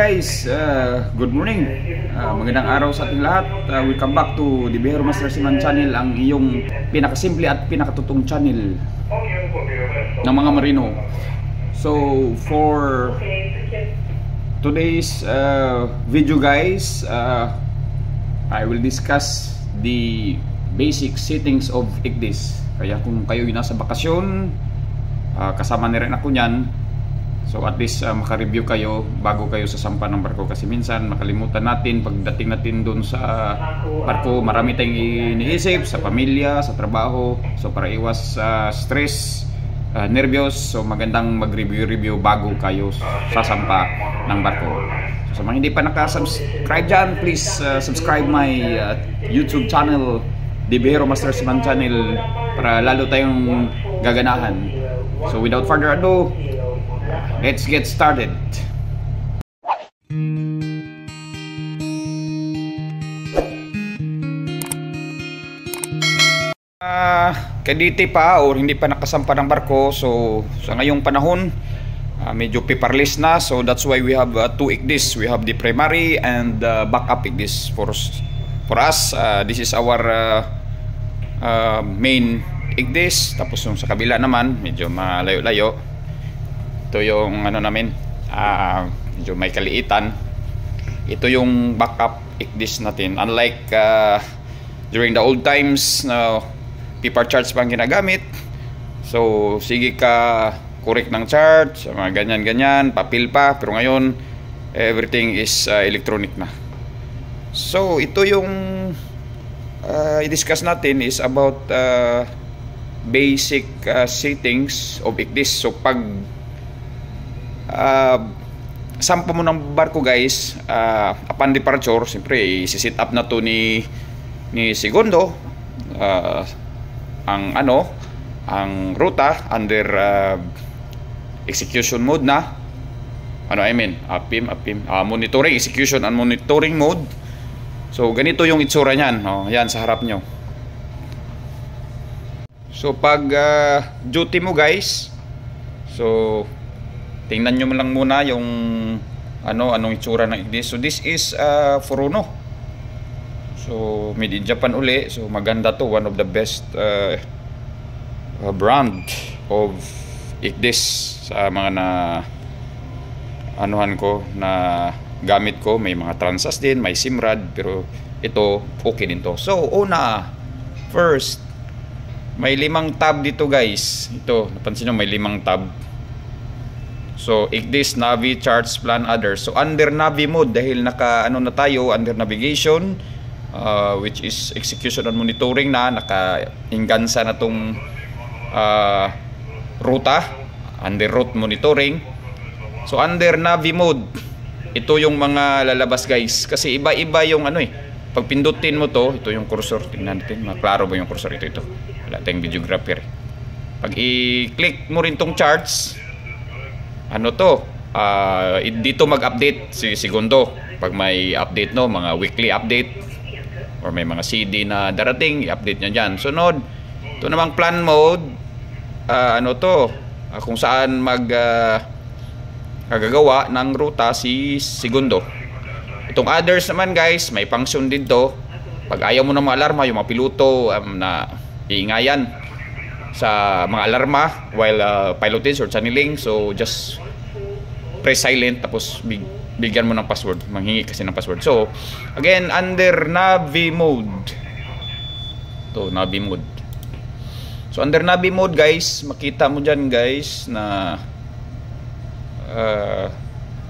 guys, good morning, magandang araw sa ating lahat. Welcome back to the Bihero Master Seaman Channel, ang iyong pinakasimple at pinakatutong channel ng mga marino. So for today's video guys, I will discuss the basic settings of ICDIS. Kaya kung kayo nasa bakasyon, kasama na rin ako nyan. So at least maka-review kayo bago kayo sasampa ng barko, kasi minsan makalimutan natin pagdating natin doon sa barko. Marami tayong iniisip sa pamilya, sa trabaho. So para iwas stress, nervyos, so magandang mag-review bago kayo sasampa ng barko. So sa mga hindi pa naka-subscribe dyan, please subscribe my YouTube channel, The Bihero Master Seaman Channel, para lalo tayong gaganahan. So without further ado, let's get started. Kaditi pa or hindi pa nakasampa ng barko, so sa ngayong panahon medyo paperless na. So that's why we have two ICDIS. We have the primary and backup ICDIS for us. This is our main ICDIS. Tapos yung sa kabila naman medyo malayo-layo. Ito yung ano namin, medyo may kaliitan. Ito yung backup ICDIS natin. Unlike during the old times na paper charts pang ginagamit. So sige ka correct ng chart, mga ganyan-ganyan, papel pa. Pero ngayon everything is electronic na. So ito yung i-discuss natin is about basic settings of ICDIS. So pag sampa mo ng barko guys, upon departure, siyempre isi-set up na to ni Segundo ang ruta under execution mode na. Monitoring, execution and monitoring mode. So ganito yung itsura niyan, yan sa harap nyo. So pag duty mo guys, so tingnan nyo lang muna yung anong itsura ng ICDIS. So this is Furuno. So made in Japan uli. So maganda to, one of the best brand of ICDIS sa mga na gamit ko. May mga Transas din, may Simrad, pero ito okay din to. So first, may 5 tab dito guys. Ito, napansin nyo may 5 tab. So ICDIS, Navi, Charts, Plan, Others. So under Navi mode, dahil na tayo under navigation, which is execution and monitoring na, naka-ingansa na tong ruta, under route monitoring. So under Navi mode, ito yung mga lalabas guys, kasi iba-iba yung pag pindutin mo to, ito yung cursor, tingnan natin, maklaro ba yung cursor? Ito wala tayong videographer. Pag i-click mo rin tong charts, dito mag-update si Segundo pag may update, mga weekly update or may mga CD na darating, i-update niya dyan. Sunod, ito namang plan mode, kung saan gagawa ng ruta si Segundo. Itong others naman guys, may function dito. Pag ayaw mo na ma-alarma, yung mga piloto na iingayan sa mga alarma while piloting or channeling, so just press silent, tapos bigyan mo ng password, manghingi kasi ng password. So again, under Navi mode, to Navi mode. So under Navi mode guys, makita mo dyan guys na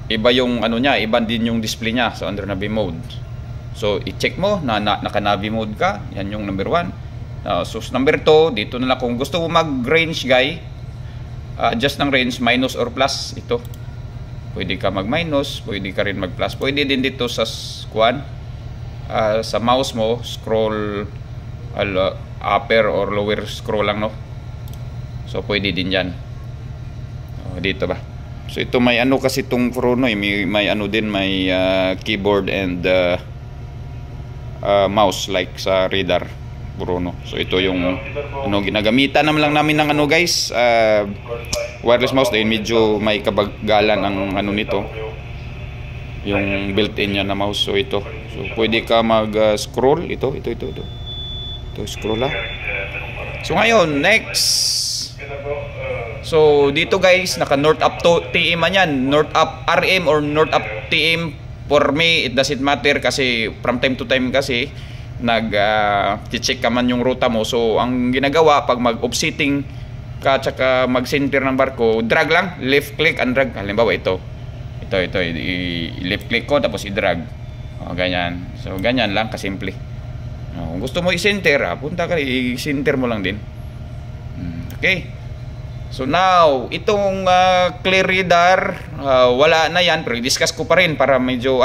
iba yung iba din yung display nya. So under Navi mode, so i-check mo na naka Navi mode ka. Yan yung number 1. So number 2, dito na lang kung gusto mo mag-range guy, adjust ng range, minus or plus. Ito pwede ka mag-minus, pwede ka rin mag-plus. Pwede din dito sa sa mouse mo, scroll upper or lower scroll lang, so pwede din yan. Dito ba? So ito may kasi itong Furuno, may din, may keyboard and mouse like sa radar Furuno. So ito yung ginagamitan naman lang namin ng guys, wireless mouse, dahil medyo may kabagalan ang nito. yung built-in niya na mouse. So ito, so pwede ka mag-scroll. Ito, scroll ha. So ngayon, next. So dito guys, naka North Up to TM man yan, North Up RM or North Up TM. For me, it doesn't matter kasi from time to time kasi check ka man yung ruta mo. So ang ginagawa pag mag-offsetting ka tsaka mag-center ng barko, drag lang, left click and drag. Halimbawa ito, left click ko tapos i-drag. Ganyan. So ganyan lang kasimple. Kung gusto mo i-center, punta ka, i-center mo lang din. Okay. So now, itong clear radar, wala na yan, pero i-discuss ko pa rin para medyo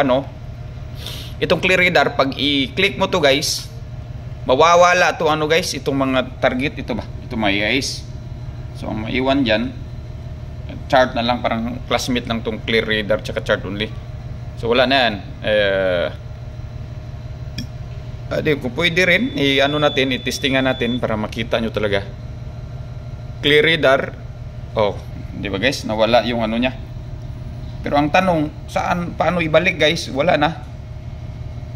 itong clear radar, pag i-click mo to guys, mawawala to guys, itong mga target, ito ba? Ito may guys. So ang maiwan dyan, chart na lang, parang classmate lang tong clear radar tsaka chart only. So wala na yan. Kung pwede rin, natin, i-testingan natin para makita nyo talaga. Clear radar. Di ba guys? Nawala yung niya. Pero ang tanong, paano ibalik guys? Wala na.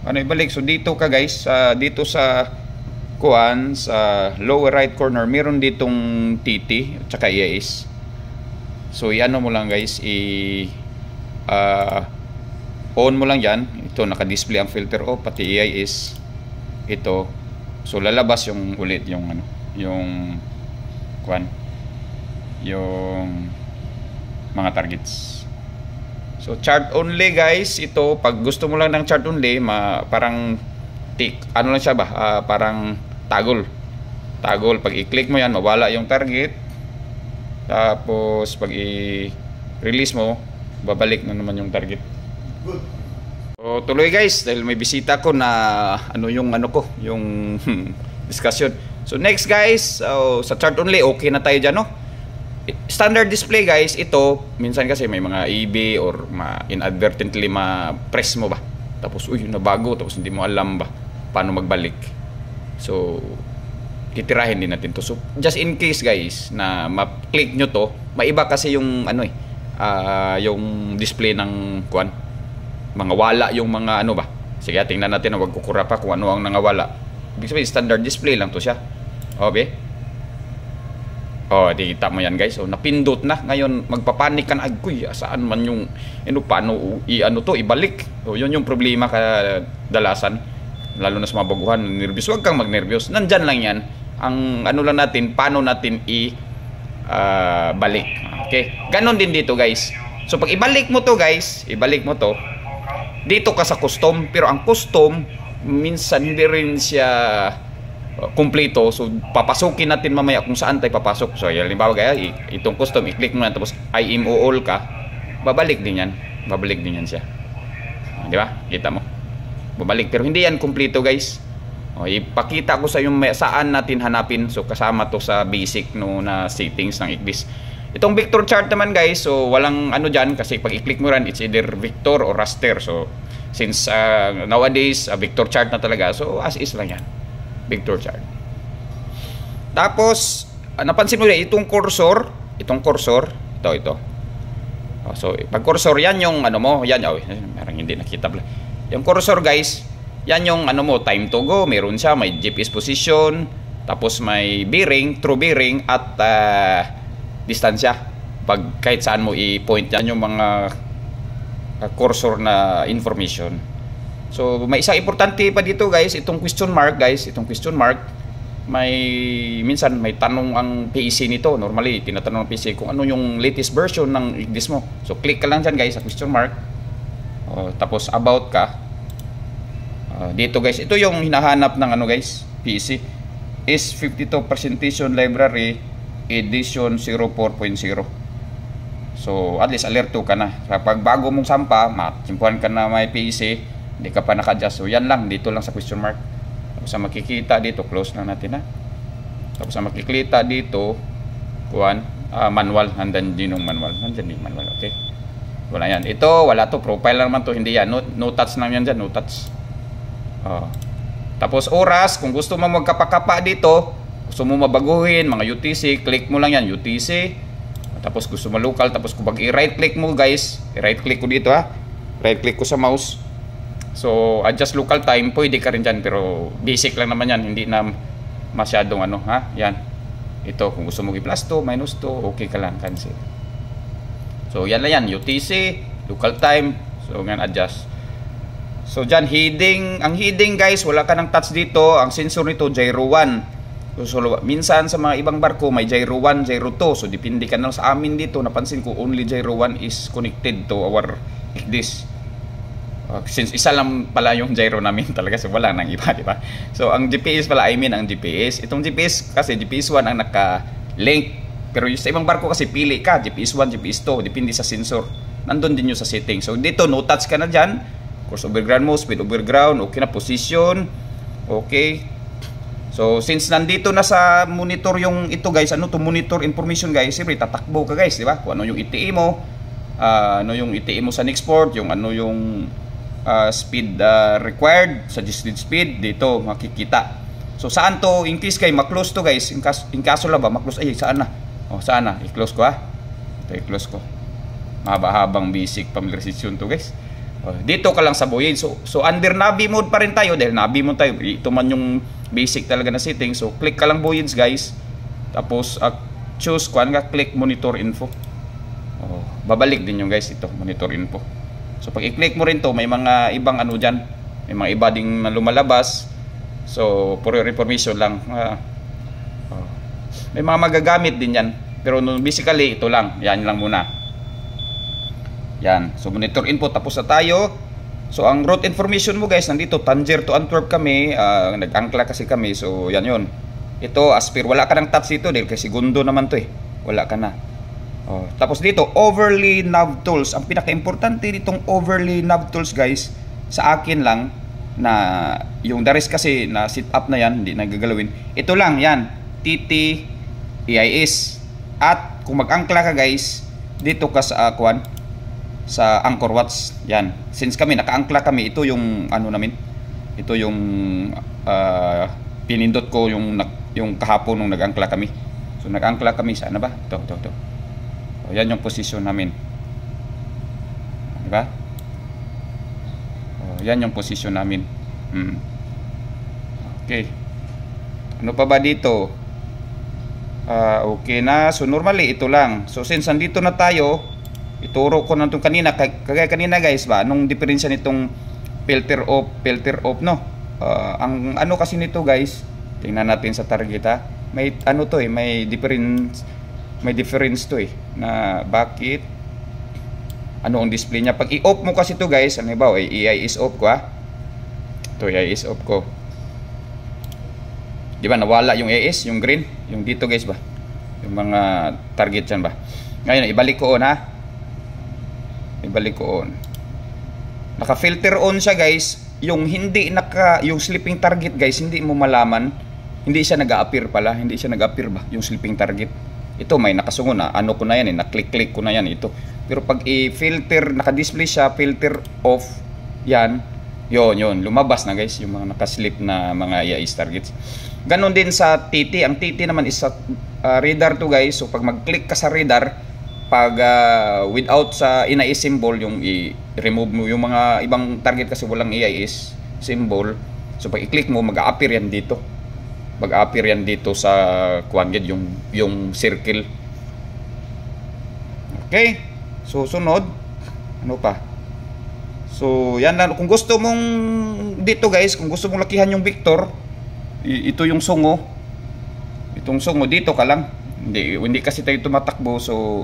Paano ibalik? So dito ka guys, dito sa sa lower right corner, meron ditong TT at saka EIS. So mo lang guys, on mo lang yan. Ito naka-display ang filter off, pati EIS. Ito. So lalabas yung ulit yung yung mga targets. So chart only guys, ito pag gusto mo lang ng chart only, parang tick, lang siya ba? Parang toggle. Pag i-click mo yan, mawala yung target. Tapos pag i-release mo, babalik na naman yung target. So tuloy guys, dahil may bisita ko na yung discussion. So next guys, sa chart only okay na tayo dyan, no? Standard display guys, ito minsan kasi may mga EB or inadvertently ma-press mo ba, tapos nabago, tapos hindi mo alam ba paano magbalik. So titirahin din natin to. So just in case guys na ma-click nyo to, maiba kasi yung yung display ng mga wala yung mga ba. Sige, tingnan natin, wag kukura pa kung ano ang nangawala. Ibig sabihin standard display lang to siya. Okay. Di kita mo yan guys. Napindot na. Ngayon magpapanik ka na, saan man yung paano ibalik. Yun yung problema kadalasan, lalo na sa mga baguhan, nervyos. Huwag kang magnervyos, nandyan lang yan. Ang lang natin, paano natin balik. Okay, ganon din dito guys. So pag ibalik mo to guys, dito ka sa custom. Pero ang custom minsan hindi rin siya kumpleto. So papasukin natin mamaya kung saan tayo papasok. So halimbawa kaya itong custom, i-click mo yan, tapos IMO all ka, babalik din yan siya. Di ba? Kita mo, babalik, pero hindi yan kumpleto guys. Ipakita ko sa yung saan natin hanapin. So kasama to sa basic na settings ng ICDIS. Itong vector chart naman guys, so walang dyan, kasi pag i-click mo rin, it's either vector or raster. So since nowadays vector chart na talaga, so as is lang yan, vector chart. Tapos napansin mo rin itong cursor, ito. So pag cursor, yan yung mo, yan, parang hindi nakita pala. Yung cursor guys, yan yung time to go. Meron siya, may GPS position, tapos may bearing, true bearing, at distansya. Pag kahit saan mo i-point, yan yung mga cursor na information. So may isang importante pa dito guys, itong question mark guys, minsan may tanong ang PEC nito. Normally tinatanong ng PEC kung ano yung latest version ng ICDIS mo. So click ka lang dyan guys sa question mark, tapos about ka. Dito guys, ito yung hinahanap ng guys, PEC is 52 presentation library edition 04.0. So at least alerto ka na. Kapag bago mong sampa, matsimpuhan ka na may PEC, hindi ka pa naka-adjust. So yan lang, dito lang sa question mark. Tapos sa makikita dito, close lang natin Tapos sa makikita dito, manual, nandan din yung manual. Okay. Wala yan. Ito, wala to, profile lang naman to, hindi yan. No touch lang yan dyan, no touch. Tapos oras, kung gusto mo magkapakapa dito, gusto mo mabaguhin, mga UTC, click mo lang yan, UTC. Tapos gusto mo local, tapos kung i-right click mo guys, i-right click ko dito right click ko sa mouse. So adjust local time, pwede ka rin dyan, pero basic lang naman yan, hindi na masyadong ano, ha, yan. Ito, kung gusto mo i-plus 2, minus 2, okay ka lang, cancel. So yan lang yan, UTC, local time, so ngayon adjust. So dyan, heading, ang heading guys, wala ka ng touch dito, ang sensor nito, gyro 1. So minsan sa mga ibang barko, may gyro 1, gyro 2, so depende ka na sa amin dito, napansin ko, only gyro 1 is connected to our this. Since isa lang pala yung gyro namin talaga, so wala nang iba, di ba? So ang GPS pala, I mean ang GPS, itong GPS kasi GPS 1 ang naka-link, pero yung sa ibang barko kasi pili ka, GPS 1, GPS 2, depende sa sensor, nandun din yung sa setting. So dito no touch ka na dyan, course over ground mo, speed over ground, okay na, position, okay. So since nandito na sa monitor yung ito guys, ano to, monitor information guys, siyempre tatakbo ka guys, di ba? Kung ano yung ETA mo, ano yung ETA mo sa next port, yung ano yung speed required, suggested speed, dito makikita. So saan to, in case kay maklose to guys, in kaso lang ba maklose, ay saan na, saan na, i-close ko ito i-close ko, mahaba-habang basic familiarization to guys. Dito ka lang sa buoy. So under Navi mode pa rin tayo, dahil Navi mode tayo, ito man yung basic talaga na setting. So click ka lang buoyance guys, tapos choose click monitor info. Babalik din yung guys, ito monitor info. So pag i-click mo rin to, may mga ibang ano dyan, may mga iba ding lumalabas. So for your information lang, may mga magagamit din yan, pero basically ito lang, yan lang muna. Yan, so monitor info, tapos na tayo. So ang route information mo guys, nandito Tangier to Antwerp kami, nag-angkla kasi kami. So yan yun, ito Aspire, wala ka ng touch dito dahil kasi segundo naman to wala ka na. Tapos dito overlay nav tools, ang pinaka-importante ditong overlay nav tools guys, sa akin lang na yung the rest kasi na set up na yan, hindi nagagalawin. Ito lang yan, TT AIS. At kung mag-angkla ka guys, dito ka sa sa Anchor Watch, yan. Since kami naka-angkla kami, ito yung ano namin, ito yung pinindot ko yung kahapon nung nag-angkla kami. So nag-angkla kami sa ano ba? Ito. Yan yung position namin, diba? Yan yung position namin. Okay, ano pa ba dito? Okay na. So normally ito lang. So since nandito na tayo, ituro ko na itong kanina, kagaya kanina guys ba, anong diferensya nitong filter off no? Ang ano kasi nito guys, tingnan natin sa target may ano to may difference to na bakit ano ang display niya. Pag i-off mo kasi to guys, ano ba, AIS off ko ito AIS off ko, di ba nawala yung AIS, yung green, yung dito guys ba, yung mga target dyan ba. Ngayon ibalik ko on ibalik ko on, naka-filter on siya guys. Yung hindi yung sleeping target guys, hindi mo malaman, hindi siya nag-a-appear pala, hindi siya nag-a-appear ba yung sleeping target. Ito may nakasungo na, ano ko na yan na-click ko na yan ito. Pero pag i-filter, naka-display siya, filter off, yan, yun, lumabas na guys yung mga naka-sleep na mga AIS targets. Ganon din sa TT, ang TT naman is sa radar to guys. So pag mag-click ka sa radar, pag without sa AIS symbol, yung i-remove mo yung mga ibang target kasi walang AIS symbol. So pag i-click mo, mag-a-appear yan dito. Mag-appear yan dito sa kuwangid, yung circle. Okay, so sunod ano pa. So yan lang, kung gusto mong dito guys, kung gusto mong lakihan yung Victor, ito yung sungo, itong sungo, dito ka lang, hindi kasi tayo tumatakbo. So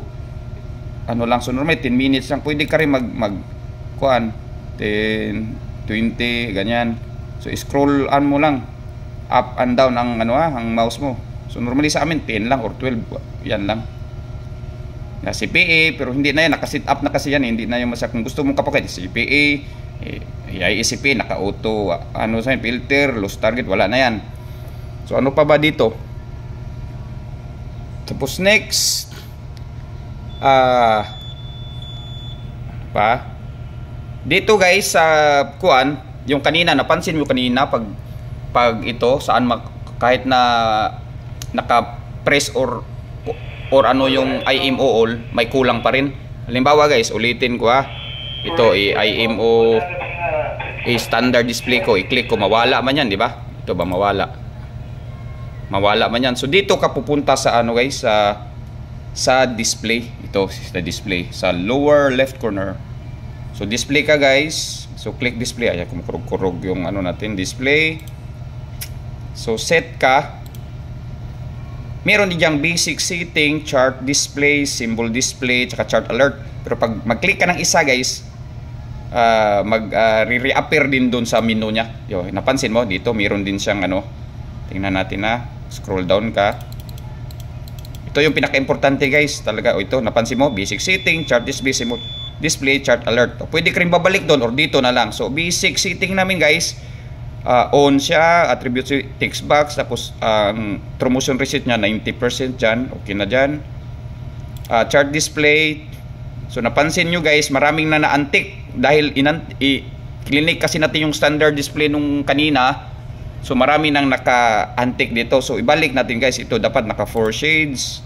ano lang, so normal 10 minutes lang, pwede ka rin mag kuan 10, 20 ganyan. So scroll on mo lang, up and down ang ang mouse mo. So normally sa amin 10 lang or 12, yan lang. Na CPA, pero hindi na yan, naka-set up na kasi yan, hindi na yung kung gusto mong kapakit CPA, ISCP, naka-auto, sa filter, lost target, wala na yan. So ano pa ba dito? Tapos next, dito guys sa yung kanina, napansin mo kanina pag ito saan kahit na naka-press or yung IMO all, may kulang pa rin. Halimbawa guys, ulitin ko ito IMO standard display ko, i-click ko, mawala man yan, di ba? Ito ba, mawala man yan. So dito ka pupunta sa ano guys, sa display. Ito sa display sa lower left corner. So display ka guys, so click display. Ayan, kumukurog-kurog yung ano natin, display. So set ka, meron din diyang basic setting, chart display, symbol display, tsaka chart alert. Pero pag mag-click ka ng isa guys, re-appear din doon sa menu niya. Yo, napansin mo dito meron din siyang ano, tingnan natin na, scroll down ka. Ito yung pinaka-importante guys talaga. O ito, napansin mo, basic setting, chart display, symbol display, chart alert. O, pwede ka rin babalik doon or dito na lang. So basic setting namin guys, on siya, attribute text box, tapos promotion receipt niya 90% dyan, okay na dyan. Chart display, so napansin nyo guys, maraming na naantik dahil clinic kasi natin yung standard display nung kanina. So marami nang naka-antik dito. So ibalik natin guys, ito dapat naka 4 shades.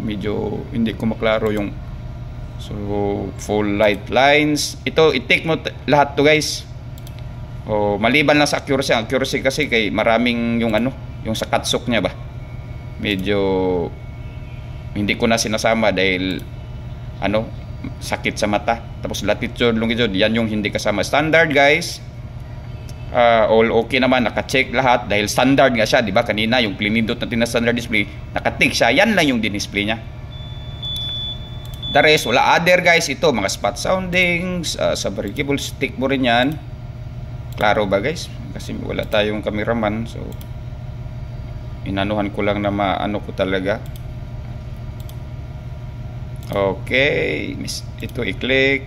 Medyo hindi ko maklaro yung, so full light lines. Ito i-take mo lahat to guys. Maliban lang sa accuracy kasi kay maraming yung ano, yung sa katsok niya ba. Medyo hindi ko na sinasama dahil ano, sakit sa mata. Tapos latitude, longitude, yan yung hindi kasama. Standard guys, all okay naman, naka-check lahat dahil standard nga siya, di ba? Kanina yung pinindot natin na standard display, naka-tick siya, yan lang yung din-display niya. The rest, wala other guys. Ito, mga spot soundings, sa variable, stick mo rin yan. Klaro ba guys? Kasi wala tayong cameraman, so inanuhan ko lang na maano ko talaga. Okay, ito i-click.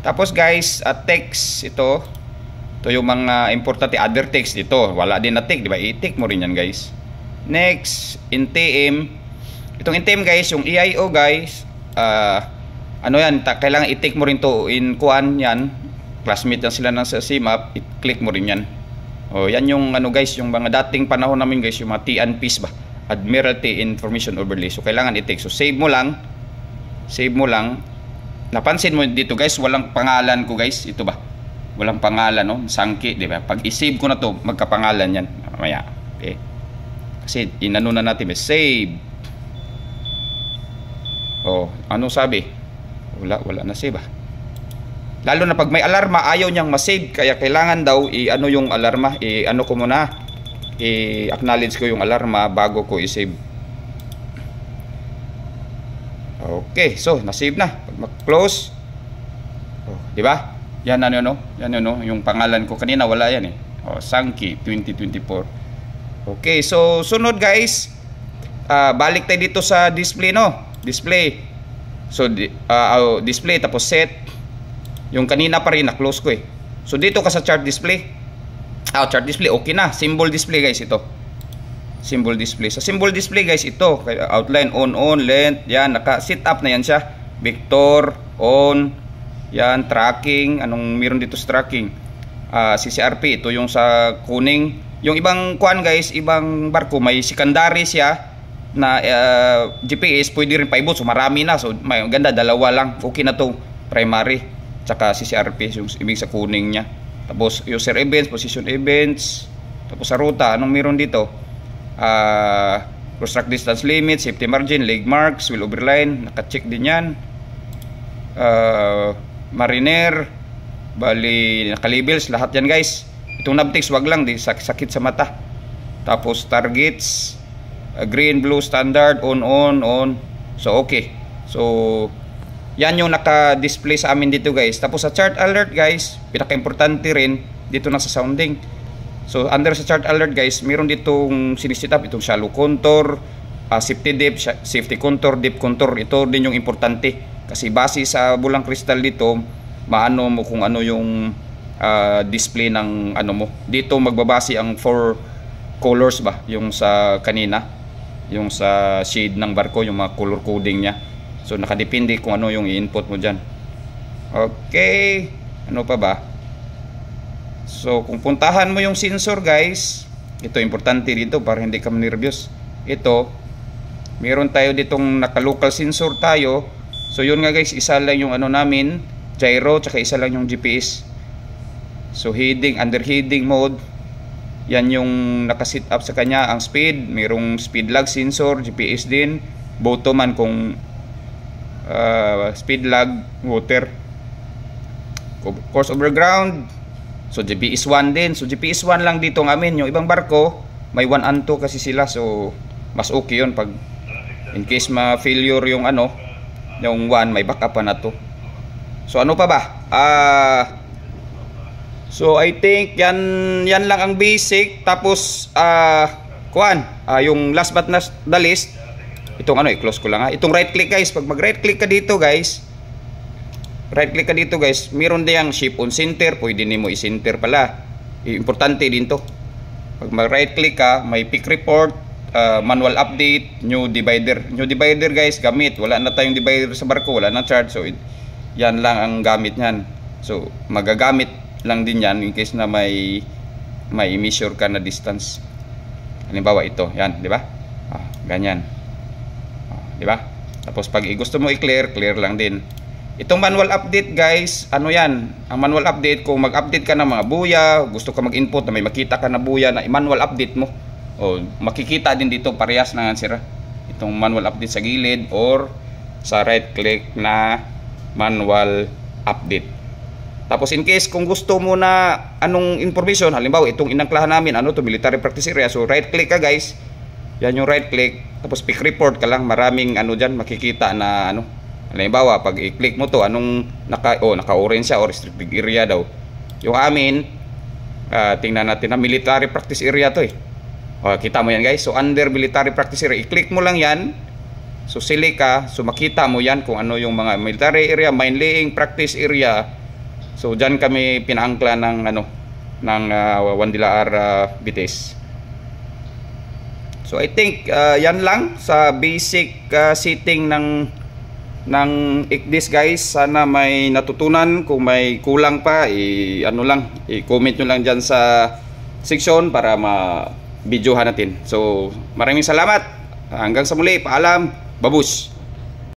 Tapos guys, text ito yung mga importante, other text dito. Wala din na tick, di ba? I-tick mo rin yan guys. Next, NTM. Itong NTM guys, yung EIO guys, ano yan, kailangan i-tick mo rin to in kuan yan. Classmate na sila ng sa CMAP, i-click mo rin yan. Yan yung ano guys, yung mga dating panahon namin guys, yung mga TNPs ba, Admiralty Information Overlay. So kailangan i-take. So save mo lang. Napansin mo dito guys, walang pangalan ko guys. Ito ba? Walang pangalan, no? Sangki, di ba? Pag i-save ko na to, magkapangalan yan. Mamaya. Okay. Kasi inano na natin, save. Ano sabi? Wala na save ah. Lalo na pag may alarma, ayaw niyang ma-save. Kaya kailangan daw i-ano yung alarma, i-ano ko muna, i-acknowledge ko yung alarma bago ko i-save. Okay, so na-save na. Pag mag-close, di ba? Yan ano, yung pangalan ko kanina wala yan eh. Sangki 2024. Okay, so sunod guys, balik tayo dito sa display, no? Display. So display tapos set. Yung kanina pa rin na-close ko eh. So dito ka sa chart display. Chart display, okay na. Symbol display guys, ito. Symbol display. Sa symbol display guys, ito. Outline, on, length. Yan, naka-set up na yan siya. Vector, on. Yan, tracking. Anong meron dito sa tracking? CCRP, ito yung sa kuning. Yung ibang kuan guys, ibang barko, may secondary siya na GPS, pwede rin paibot. So marami na. So may ganda, dalawa lang. Okay na to. Primary. Tsaka CCRP, yung ibig sa kuning niya. Tapos user events, position events. Tapos sa ruta, anong meron dito? Cross track distance limit, safety margin, leg marks, wheel overline, naka-check din yan. Mariner, bali naka-labels, lahat yan guys. Itong navtext, wag lang, di sakit sa mata. Tapos targets, green, blue, standard, on. So okay. So yan yung naka-display sa amin dito guys. Tapos sa chart alert guys, pinaka-importante rin dito na sa sounding. So under sa chart alert guys, meron ditong sinisit up, itong shallow contour, safety depth, safety contour, deep contour. Ito din yung importante. Kasi base sa bulang kristal dito, maano mo kung ano yung display ng ano mo. Dito magbabase ang 4 colors ba, yung sa kanina, yung sa shade ng barko, yung mga color coding niya. So nakadepende kung ano yung i-input mo dyan. Okay, ano pa ba? So kung puntahan mo yung sensor guys, ito importante dito para hindi ka nervous. Ito, meron tayo ditong naka-local sensor tayo. So yun nga guys, isa lang yung ano namin, gyro, tsaka isa lang yung GPS. So heading, under heading mode, yan yung nakasit up sa kanya. Ang speed, mayroong speed lag sensor, GPS din. Bottom man kung speed lag, water. Course overground, so GPS 1 din. So GPS 1 lang dito ng amin. Yung ibang barko may 1 and 2 kasi sila, so mas okay yun pag in case ma-failure yung ano, yung 1, may backup pa na to. So ano pa ba? So I think yan lang ang basic. Tapos yung last but not the least, itong ano, i-close ko lang ha. Itong right click guys, pag mag right click ka dito guys, meron diyang shape on center, pwede nimo i-center pala. Importante din to. Pag mag right click ka, may pick report, manual update, new divider. New divider guys, gamit. Wala na tayong divider sa barko, wala na charge. So yan lang ang gamit niyan. So magagamit lang din yan in case na may measure ka na distance. Halimbawa ito, yan, di ba? Ganyan. Di ba? Tapos pag gusto mo i-clear, clear lang din. Itong manual update guys, ano yan? Ang manual update, kung mag-update ka ng mga buya, gusto ka mag-input na may makita ka na buya na manual update mo, o makikita din dito, parehas na nga sira. Itong manual update sa gilid or sa right click na manual update. Tapos in case kung gusto mo na anong information, halimbawa itong inangklahan namin, ano to, military practice area. So right click ka guys, yan yung right click, tapos pick report ka lang, maraming ano dyan makikita na ano. Halimbawa pag i-click mo to, anong naka-orange siya, or restricted area daw. Yung amin, tingnan natin na military practice area to eh. Kita mo yan guys. So under military practice area, i-click mo lang yan. So select ka, so makita mo yan kung ano yung mga military area, mine laying practice area. So dyan kami pinaangkla ng ano, ng Wandilaar Bites. So I think yan lang sa basic setting ng ICDIS guys. Sana may natutunan. Kung may kulang pa, i-comment nyo lang dyan sa section para ma-videohan natin. So maraming salamat. Hanggang sa muli, paalam, babush.